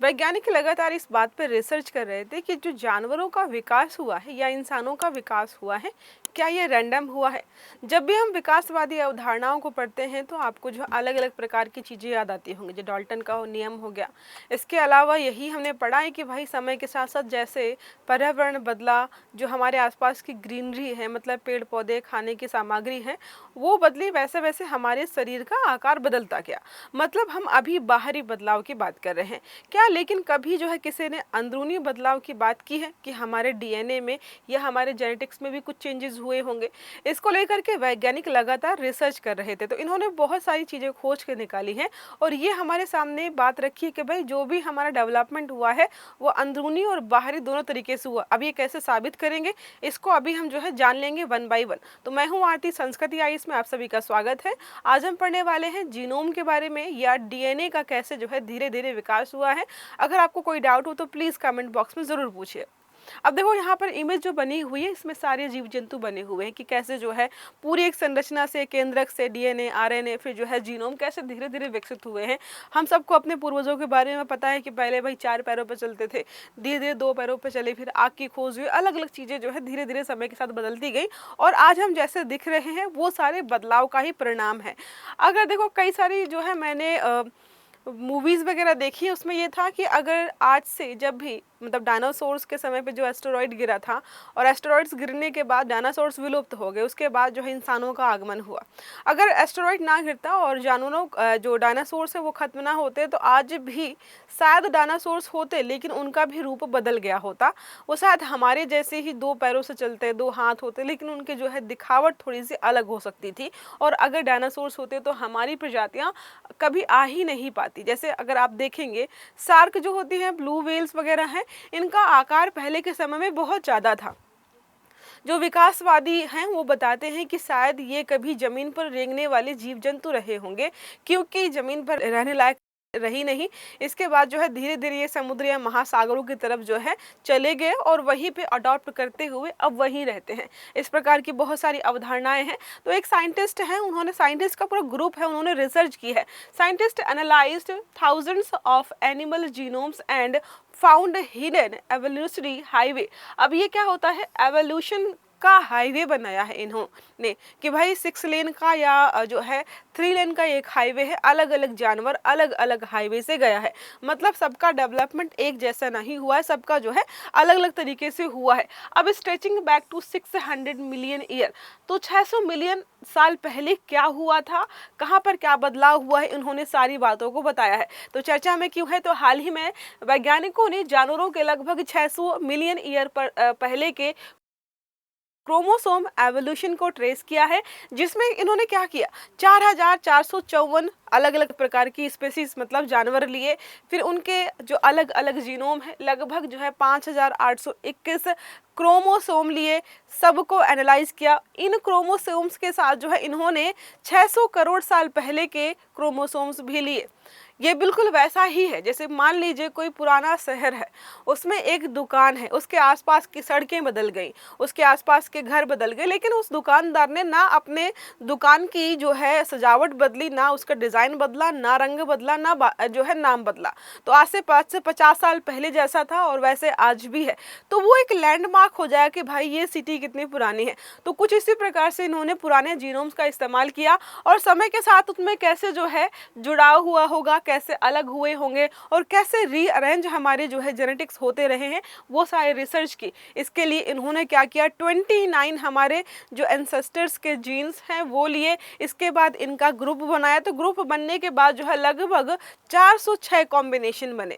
वैज्ञानिक लगातार इस बात पर रिसर्च कर रहे थे कि जो जानवरों का विकास हुआ है या इंसानों का विकास हुआ है, क्या ये रैंडम हुआ है। जब भी हम विकासवादी अवधारणाओं को पढ़ते हैं तो आपको जो अलग अलग प्रकार की चीज़ें याद आती होंगी, जो डाल्टन का नियम हो गया। इसके अलावा यही हमने पढ़ा है कि भाई समय के साथ साथ जैसे पर्यावरण बदला, जो हमारे आसपास की ग्रीनरी है, मतलब पेड़ पौधे खाने की सामग्री है, वो बदली, वैसे वैसे हमारे शरीर का आकार बदलता गया। मतलब हम अभी बाहरी बदलाव की बात कर रहे हैं क्या, लेकिन कभी जो है किसी ने अंदरूनी बदलाव की बात की है कि हमारे डीएनए में या हमारे जेनेटिक्स में भी कुछ चेंजेस हुए होंगे। इसको लेकर के वैज्ञानिक लगातार रिसर्च कर रहे थे, तो इन्होंने बहुत सारी चीज़ें खोज के निकाली हैं और ये हमारे सामने बात रखी है कि भाई जो भी हमारा डेवलपमेंट हुआ है वो अंदरूनी और बाहरी दोनों तरीके से हुआ। अब ये कैसे साबित करेंगे, इसको अभी हम जो है जान लेंगे वन बाई वन। तो मैं हूँ आरती, संस्कृति आई में आप सभी का स्वागत है। आज हम पढ़ने वाले हैं जीनोम के बारे में, या डीएनए का कैसे जो है धीरे धीरे विकास हुआ है। अगर आपको कोई डाउट हो तो प्लीज़ कमेंट बॉक्स में ज़रूर पूछिए। अब देखो यहाँ पर इमेज जो बनी हुई है, इसमें सारे जीव जंतु बने हुए हैं कि कैसे जो है पूरी एक संरचना से, केंद्रक से डीएनए, आरएनए, फिर जो है जीनोम कैसे धीरे धीरे विकसित हुए हैं। हम सबको अपने पूर्वजों के बारे में पता है कि पहले भाई 4 पैरों पर चलते थे, धीरे धीरे 2 पैरों पर चले, फिर आग की खोज हुई, अलग अलग चीज़ें जो है धीरे धीरे समय के साथ बदलती गई और आज हम जैसे दिख रहे हैं वो सारे बदलाव का ही परिणाम है। अगर देखो कई सारी जो है मैंने मूवीज़ वगैरह देखी है, उसमें ये था कि अगर आज से जब भी मतलब डायनासोर्स के समय पे जो एस्टेरॉइड गिरा था और एस्टेरॉइड्स गिरने के बाद डायनासोर्स विलुप्त हो गए, उसके बाद जो है इंसानों का आगमन हुआ। अगर एस्टेरॉइड ना गिरता और जानवरों जो डायनासोर्स है वो खत्म ना होते तो आज भी शायद डायनासोर्स होते, लेकिन उनका भी रूप बदल गया होता। वो शायद हमारे जैसे ही 2 पैरों से चलते, 2 हाथ होते, लेकिन उनके जो है दिखावट थोड़ी सी अलग हो सकती थी। और अगर डायनासोर्स होते तो हमारी प्रजातियाँ कभी आ ही नहीं पाती। जैसे अगर आप देखेंगे शार्क जो होती हैं, ब्लू व्हेल्स वगैरह हैं, इनका आकार पहले के समय में बहुत ज़्यादा था। जो विकासवादी हैं वो बताते हैं कि शायद ये कभी ज़मीन पर रेंगने वाले जीव जंतु रहे होंगे, क्योंकि ज़मीन पर रहने लायक रही नहीं। इसके बाद जो है धीरे धीरे ये समुद्र या महासागरों की तरफ जो है चले गए और वहीं पे अडॉप्ट करते हुए अब वहीं रहते हैं। इस प्रकार की बहुत सारी अवधारणाएं हैं। तो एक साइंटिस्ट हैं, उन्होंने, साइंटिस्ट का पूरा ग्रुप है, उन्होंने रिसर्च की है। Scientist analysed thousands of animal genomes and found hidden evolutionary highway. अब ये क्या होता है, एवोल्यूशन का हाईवे बनाया है इन्होंने कि भाई 6 लेन का या जो है 3 लेन का एक हाईवे है, अलग अलग जानवर अलग अलग हाईवे से गया है। मतलब सबका डेवलपमेंट एक जैसा नहीं हुआ है, सबका जो है अलग अलग तरीके से हुआ है। अब stretching back to 600 million year, तो 600 मिलियन साल पहले क्या हुआ था, कहाँ पर क्या बदलाव हुआ है, इन्होंने सारी बातों को बताया है। तो चर्चा में क्यों है, तो हाल ही में वैज्ञानिकों ने जानवरों के लगभग 600 मिलियन ईयर पर पहले के क्रोमोसोम एवोल्यूशन को ट्रेस किया है, जिसमें इन्होंने क्या किया, 4454 अलग अलग प्रकार की स्पेसीज मतलब जानवर लिए। फिर उनके जो अलग अलग जीनोम है, लगभग जो है 5821 क्रोमोसोम लिए, सबको एनालाइज किया। इन क्रोमोसोम्स के साथ जो है इन्होंने 600 करोड़ साल पहले के क्रोमोसोम्स भी लिए। ये बिल्कुल वैसा ही है जैसे मान लीजिए कोई पुराना शहर है, उसमें एक दुकान है, उसके आसपास की सड़कें बदल गई, उसके आसपास के घर बदल गए, लेकिन उस दुकानदार ने ना अपने दुकान की जो है सजावट बदली, ना उसका डिज़ाइन बदला, ना रंग बदला, ना जो है नाम बदला। तो आज से 5 से 50 साल पहले जैसा था और वैसे आज भी है। तो वो एक लैंडमार्क हो जाए कि भाई ये सिटी कितनी पुरानी है। तो कुछ इसी प्रकार से इन्होंने पुराने जीनोम्स का इस्तेमाल किया और समय के साथ उसमें कैसे जो है जुड़ाव हुआ होगा, कैसे अलग हुए होंगे और कैसे रीअरेंज हमारे जो है जेनेटिक्स होते रहे हैं, वो सारे रिसर्च की। इसके लिए इन्होंने क्या किया, 29 हमारे जो एंसेस्टर्स के जीन्स हैं वो लिए। इसके बाद इनका ग्रुप बनाया, तो ग्रुप बनने के बाद जो है लगभग 406 कॉम्बिनेशन बने।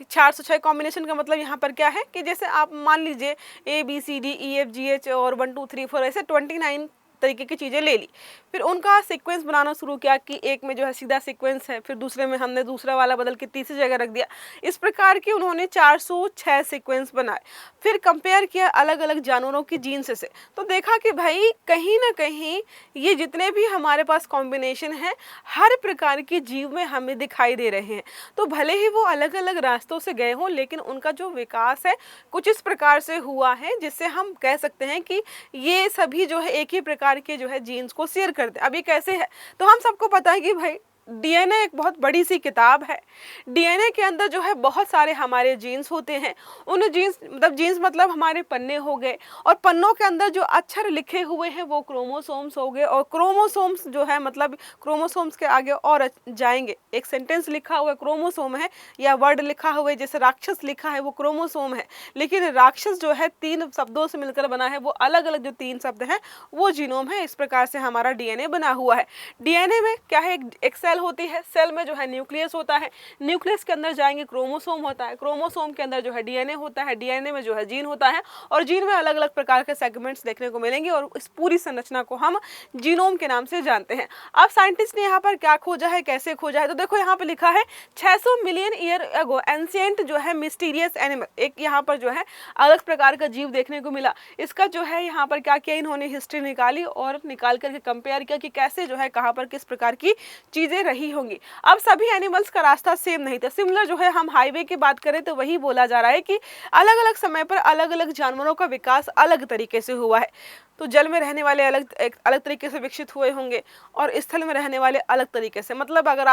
406 कॉम्बिनेशन का मतलब यहाँ पर क्या है कि जैसे आप मान लीजिए ABCDEFGH और 1 2 3 4 ऐसे 29 तरीके की चीज़ें ले ली। फिर उनका सीक्वेंस बनाना शुरू किया कि एक में जो है सीधा सीक्वेंस है, फिर दूसरे में हमने दूसरा वाला बदल के तीसरी जगह रख दिया। इस प्रकार की उन्होंने 406 सीक्वेंस बनाए। फिर कंपेयर किया अलग अलग जानवरों की जीन्स से, तो देखा कि भाई कहीं ना कहीं ये जितने भी हमारे पास कॉम्बिनेशन है, हर प्रकार की जीव में हमें दिखाई दे रहे हैं। तो भले ही वो अलग अलग रास्तों से गए हों, लेकिन उनका जो विकास है कुछ इस प्रकार से हुआ है जिससे हम कह सकते हैं कि ये सभी जो है एक ही प्रकार के जो है जीन्स को शेयर करते हैं। अब ये कैसे है, तो हम सबको पता है कि भाई डीएनए एक बहुत बड़ी सी किताब है। डीएनए के अंदर जो है बहुत सारे हमारे जीन्स होते हैं। उन जीन्स मतलब हमारे पन्ने हो गए, और पन्नों के अंदर जो अक्षर लिखे हुए हैं वो क्रोमोसोम्स हो गए, और क्रोमोसोम्स जो है मतलब क्रोमोसोम्स के आगे और जाएंगे। एक सेंटेंस लिखा हुआ क्रोमोसोम है, या वर्ड लिखा हुआ है जैसे राक्षस लिखा है वो क्रोमोसोम है, लेकिन राक्षस जो है 3 शब्दों से मिलकर बना है, वो अलग अलग जो 3 शब्द हैं वो जीनोम है। इस प्रकार से हमारा डीएनए बना हुआ है। डीएनए में क्या है, एक सेल होती है, सेल में जो है न्यूक्लियस होता है, न्यूक्लियस के अंदर जाएंगे क्रोमोसोम होता है, क्रोमोसोम के अंदर जो है डीएनए होता है, डीएनए में जो है जीन होता है, और जीन में अलग अलग प्रकार के सेगमेंट्स देखने को मिलेंगे, और इस पूरी संरचना को हम जीनोम के नाम से जानते हैं। अब साइंटिस्ट ने यहाँ पर क्या खोजा है, कैसे खोजा है, तो देखो यहाँ पे लिखा है 600 मिलियन ईयर अगो एंशिएंट जो है मिस्टीरियस एनिमल, एक यहाँ पर जो है अलग प्रकार का जीव देखने को मिला। इसका जो है यहाँ पर क्या किया, इन्होंने हिस्ट्री निकाली और निकाल करके कंपेयर किया कि कैसे जो है कहाँ पर किस प्रकार की चीजें रही होंगी। अब सभी एनिमल्स का रास्ता सेम नहीं था, सिमिलर जो है हम हाईवे की बात करें तो वही बोला जा रहा है कि अलग अलग समय पर अलग अलग जानवरों का विकास अलग तरीके से हुआ है। तो जल में रहने वाले एक अलग तरीके से विकसित हुए होंगे, और स्थल में रहने वाले अलग तरीके से। मतलब अगर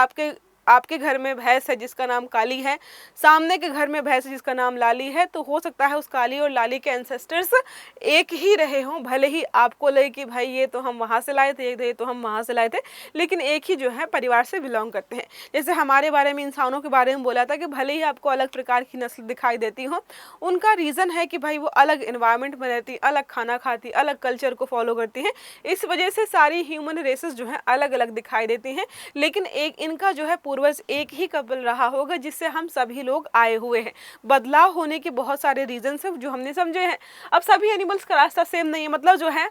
आपके घर में भैंस है जिसका नाम काली है, सामने के घर में भैंस है जिसका नाम लाली है, तो हो सकता है उस काली और लाली के एंसेस्टर्स एक ही रहे हों, भले ही आपको लगे कि भाई ये तो हम वहाँ से लाए थे, ये तो हम वहाँ से लाए थे, लेकिन एक ही जो है परिवार से बिलोंग करते हैं। जैसे हमारे बारे में, इंसानों के बारे में बोला था कि भले ही आपको अलग प्रकार की नस्ल दिखाई देती हो, उनका रीज़न है कि भाई वो अलग इन्वायरमेंट में रहती, अलग खाना खाती, अलग कल्चर को फॉलो करती हैं, इस वजह से सारी ह्यूमन रेसेस जो है अलग अलग दिखाई देती हैं, लेकिन एक इनका जो है पूर्वज एक ही कपल रहा होगा जिससे हम सभी लोग आए हुए हैं। बदलाव होने के बहुत सारे रीजंस हैं जो हमने समझे हैं। अब सभी एनिमल्स का रास्ता सेम नहीं है, मतलब जो है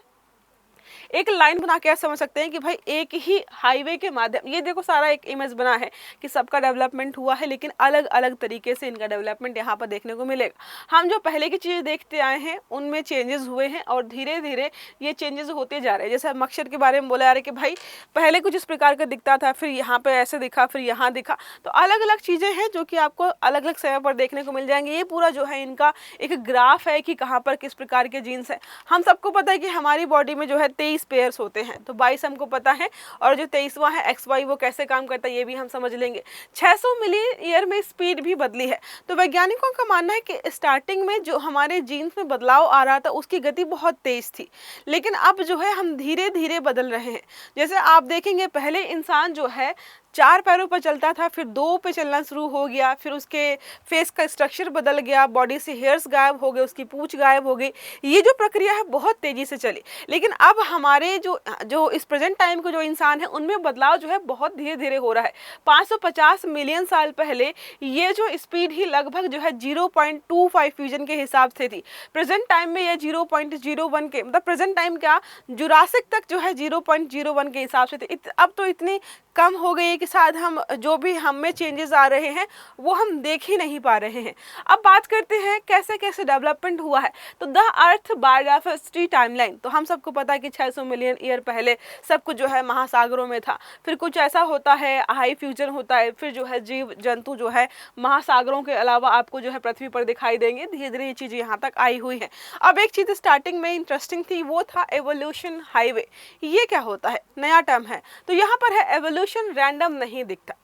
एक लाइन बना के समझ सकते हैं कि भाई एक ही हाईवे के माध्यम, ये देखो सारा एक इमेज बना है कि सबका डेवलपमेंट हुआ है, लेकिन अलग अलग तरीके से इनका डेवलपमेंट यहाँ पर देखने को मिलेगा। हम जो पहले की चीज़ें देखते आए हैं उनमें चेंजेस हुए हैं, और धीरे धीरे ये चेंजेस होते जा रहे हैं। जैसे मच्छर के बारे में बोला जा रहा है कि भाई पहले कुछ इस प्रकार का दिखता था, फिर यहाँ पे ऐसे दिखा, फिर यहाँ दिखा, तो अलग अलग चीज़ें हैं जो कि आपको अलग अलग समय पर देखने को मिल जाएंगे। ये पूरा जो है इनका एक ग्राफ है कि कहाँ पर किस प्रकार के जीन्स हैं। हम सबको पता है कि हमारी बॉडी में जो है 23 पेयर्स होते हैं, तो 22 हमको पता है, और जो 23वां है XY वो कैसे काम करता है ये भी हम समझ लेंगे। 600 मिलियन ईयर में स्पीड भी बदली है। तो वैज्ञानिकों का मानना है कि स्टार्टिंग में जो हमारे जीन्स में बदलाव आ रहा था उसकी गति बहुत तेज थी, लेकिन अब जो है हम धीरे धीरे बदल रहे हैं। जैसे आप देखेंगे पहले इंसान जो है 4 पैरों पर चलता था, फिर 2 पे चलना शुरू हो गया, फिर उसके फेस का स्ट्रक्चर बदल गया, बॉडी से हेयर्स गायब हो गए, उसकी पूंछ गायब हो गई। ये जो प्रक्रिया है बहुत तेजी से चली, लेकिन अब हमारे जो इस प्रेजेंट टाइम के जो इंसान है उनमें बदलाव जो है बहुत धीरे धीरे हो रहा है। 550 मिलियन साल पहले ये जो स्पीड ही लगभग जो है 0.25 फ्यूजन के हिसाब से थी। प्रेजेंट टाइम में ये 0.01 के, मतलब प्रेजेंट टाइम क्या, जुरासिक तक जो है 0.01 के हिसाब से थे। अब तो इतनी कम हो गई है कि शायद हम जो भी हम में चेंजेस आ रहे हैं वो हम देख ही नहीं पा रहे हैं। अब बात करते हैं कैसे कैसे डेवलपमेंट हुआ है। तो द अर्थ बायोडाइवर्सिटी टाइमलाइन, तो हम सबको पता है कि 600 मिलियन ईयर पहले सब कुछ जो है महासागरों में था, फिर कुछ ऐसा होता है हाई फ्यूजन होता है, फिर जो है जीव जंतु जो है महासागरों के अलावा आपको जो है पृथ्वी पर दिखाई देंगे। धीरे धीरे ये चीज़ यहाँ तक आई हुई है। अब एक चीज़ स्टार्टिंग में इंटरेस्टिंग थी, वो था एवोल्यूशन हाईवे। ये क्या होता है, नया टर्म है। तो यहाँ पर है एवोल्यूशन रैंडम नहीं दिखता।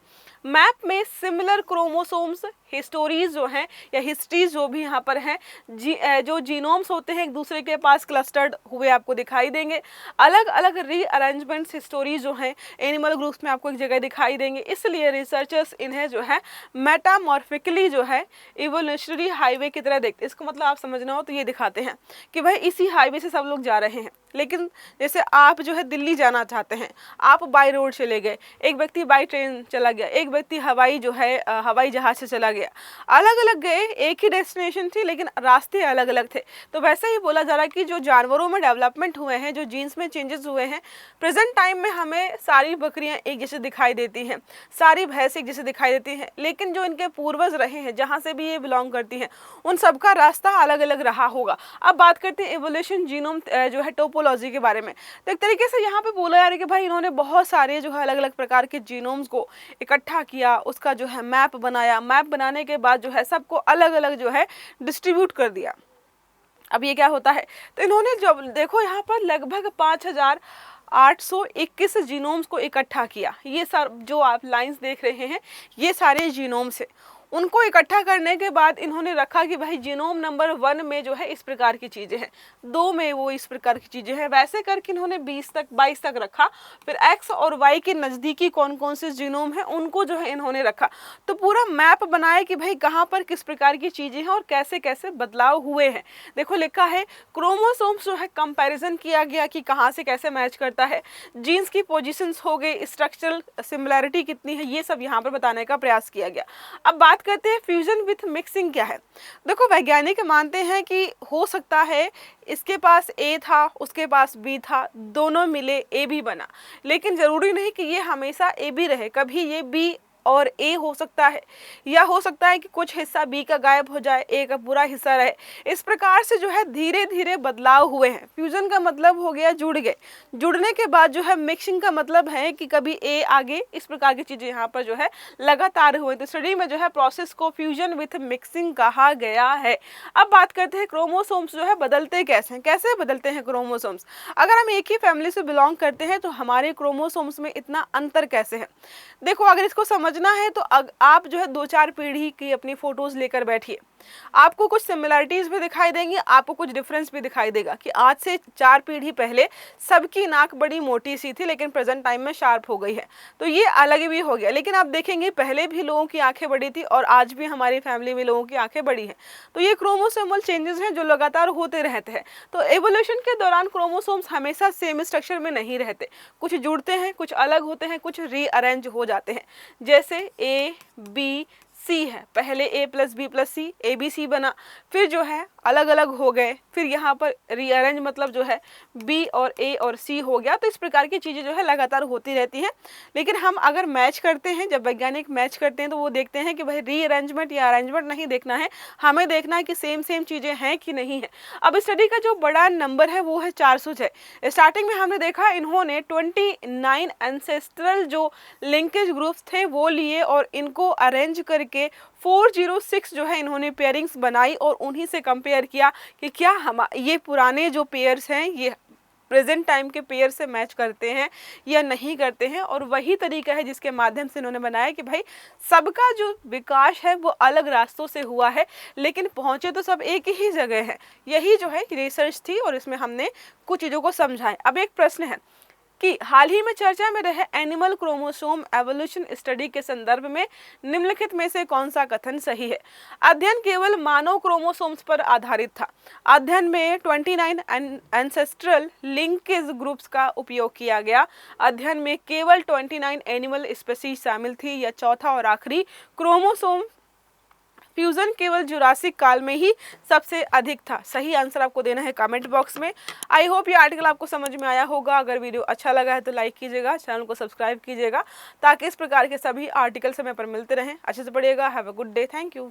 मैप में सिमिलर क्रोमोसोम्स हिस्टोरीज जो हैं या हिस्ट्रीज जो भी यहाँ पर हैं, जो जीनोम्स होते हैं एक दूसरे के पास क्लस्टर्ड हुए आपको दिखाई देंगे। अलग अलग रीअरेंजमेंट्स हिस्टोरीज जो हैं एनिमल ग्रुप्स में आपको एक जगह दिखाई देंगे। इसलिए रिसर्चर्स इन्हें जो है मेटामॉर्फिकली जो है इवोल्यूशनरी हाईवे की तरह देखते हैं। इसको मतलब आप समझना हो तो ये दिखाते हैं कि भाई इसी हाईवे से सब लोग जा रहे हैं। लेकिन जैसे आप जो है दिल्ली जाना चाहते हैं, आप बाई रोड चले गए, एक व्यक्ति बाई ट्रेन चला गया, एक व्यक्ति हवाई जहाज से चला गया। अलग अलग गए, एक ही डेस्टिनेशन थी लेकिन रास्ते अलग अलग थे। तो वैसे ही बोला जा रहा है कि जो जानवरों में डेवलपमेंट हुए हैं, जो जीन्स में चेंजेस हुए हैं, प्रेजेंट टाइम में हमें सारी बकरियां एक जैसे दिखाई देती हैं, सारी भैंस एक जैसे दिखाई देती हैं, लेकिन जो इनके पूर्वज रहे हैं जहाँ से भी ये बिलोंग करती हैं उन सबका रास्ता अलग अलग रहा होगा। अब बात करते हैं एवोल्यूशन जीनोम जो है टोपोलॉजी के बारे में। तो एक तरीके से यहाँ पे बोला जा रहा है कि भाई इन्होंने बहुत सारे जो है अलग अलग प्रकार के जीनोम्स को इकट्ठा किया, उसका जो है मैप बनाया, मैप बनाने के बाद जो है सबको अलग अलग जो है डिस्ट्रीब्यूट कर दिया। अब ये क्या होता है, तो इन्होंने जब देखो यहाँ पर लगभग 5000 821 जीनोम्स को इकट्ठा किया। ये सब जो आप लाइंस देख रहे हैं ये सारे जीनोम्स है। उनको इकट्ठा करने के बाद इन्होंने रखा कि भाई जीनोम नंबर 1 में जो है इस प्रकार की चीज़ें हैं, 2 में वो इस प्रकार की चीज़ें हैं, वैसे करके इन्होंने 22 तक रखा। फिर एक्स और वाई के नज़दीकी कौन कौन से जीनोम हैं उनको जो है इन्होंने रखा। तो पूरा मैप बनाया कि भाई कहाँ पर किस प्रकार की चीज़ें हैं और कैसे कैसे बदलाव हुए हैं। देखो लिखा है क्रोमोसोम्स जो है कंपैरिजन किया गया कि कहाँ से कैसे मैच करता है, जीन्स की पोजिशंस हो गए, स्ट्रक्चरल सिमिलैरिटी कितनी है, ये सब यहाँ पर बताने का प्रयास किया गया। अब बात कहते हैं फ्यूजन विथ मिक्सिंग क्या है। देखो वैज्ञानिक मानते हैं कि हो सकता है इसके पास ए था उसके पास बी था, दोनों मिले ए भी बना, लेकिन ज़रूरी नहीं कि ये हमेशा ए बी रहे, कभी ये बी और ए हो सकता है, या हो सकता है कि कुछ हिस्सा बी का गायब हो जाए, ए का पूरा हिस्सा रहे। इस प्रकार से जो है धीरे धीरे बदलाव हुए हैं। फ्यूजन का मतलब हो गया जुड़ गए, जुड़ने के बाद जो है मिक्सिंग का मतलब है कि कभी ए आगे, इस प्रकार की चीज़ें यहाँ पर जो है लगातार हुए। तो स्टडी में जो है प्रोसेस को फ्यूजन विथ मिक्सिंग कहा गया है। अब बात करते हैं क्रोमोसोम्स जो है बदलते कैसे हैं, कैसे बदलते हैं क्रोमोसोम्स। अगर हम एक ही फैमिली से बिलोंग करते हैं तो हमारे क्रोमोसोम्स में इतना अंतर कैसे है। देखो अगर इसको समझना है तो आप जो है 2-4 पीढ़ी की अपनी फोटोज लेकर बैठिए, आपको कुछ सिमिलरिटीज भी दिखाई देंगी, आपको कुछ डिफरेंस भी दिखाई देगा कि आज से 4 पीढ़ी पहले सबकी नाक बड़ी मोटी सी थी लेकिन प्रेजेंट टाइम में शार्प हो गई है, तो ये अलग भी हो गया। लेकिन आप देखेंगे पहले भी लोगों की आंखें बड़ी थी और आज भी हमारी फैमिली में लोगों की आंखें बड़ी हैं। तो ये क्रोमोसोमल चेंजेस हैं जो लगातार होते रहते हैं। तो एवोल्यूशन के दौरान क्रोमोसोम्स हमेशा सेम स्ट्रक्चर में नहीं रहते, कुछ जुड़ते हैं, कुछ अलग होते हैं, कुछ रीअरेंज हो जाते हैं। जैसे ए बी सी है, पहले A plus B plus C A B C बना, फिर जो है अलग अलग हो गए, फिर यहाँ पर रीअरेंज मतलब जो है बी और ए और सी हो गया। तो इस प्रकार की चीज़ें जो है लगातार होती रहती हैं। लेकिन हम अगर मैच करते हैं, जब वैज्ञानिक मैच करते हैं तो वो देखते हैं कि भाई रीअरेंजमेंट या अरेंजमेंट नहीं देखना है, हमें देखना है कि सेम चीज़ें हैं कि नहीं है। अब स्टडी का जो बड़ा नंबर है वो है 406। स्टार्टिंग में हमने देखा इन्होंने 29 एंसेस्ट्रल जो लिंकेज ग्रुप्स थे वो लिए और इनको अरेंज करके 406 जो है इन्होंने पेयरिंग्स बनाई और उन्हीं से कंपेयर किया कि क्या हम ये पुराने जो पेयर्स हैं ये प्रेजेंट टाइम के पेयर से मैच करते हैं या नहीं करते हैं। और वही तरीका है जिसके माध्यम से इन्होंने बनाया कि भाई सबका जो विकास है वो अलग रास्तों से हुआ है लेकिन पहुंचे तो सब एक ही जगह है। यही जो है रिसर्च थी और इसमें हमने कुछ चीज़ों को समझाएं। अब एक प्रश्न है कि हाल ही में चर्चा में रहे एनिमल क्रोमोसोम एवोल्यूशन स्टडी के संदर्भ में निम्नलिखित में से कौन सा कथन सही है। अध्ययन केवल मानव क्रोमोसोम्स पर आधारित था। अध्ययन में 29 एंसेस्ट्रल लिंकेज ग्रुप्स का उपयोग किया गया। अध्ययन में केवल 29 एनिमल स्पीशीज शामिल थी। या चौथा और आखिरी, क्रोमोसोम फ्यूजन केवल जुरासिक काल में ही सबसे अधिक था। सही आंसर आपको देना है कमेंट बॉक्स में। आई होप ये आर्टिकल आपको समझ में आया होगा। अगर वीडियो अच्छा लगा है तो लाइक कीजिएगा, चैनल को सब्सक्राइब कीजिएगा ताकि इस प्रकार के सभी आर्टिकल समय पर मिलते रहें। अच्छे से पढ़िएगा। Have a good day. Thank you.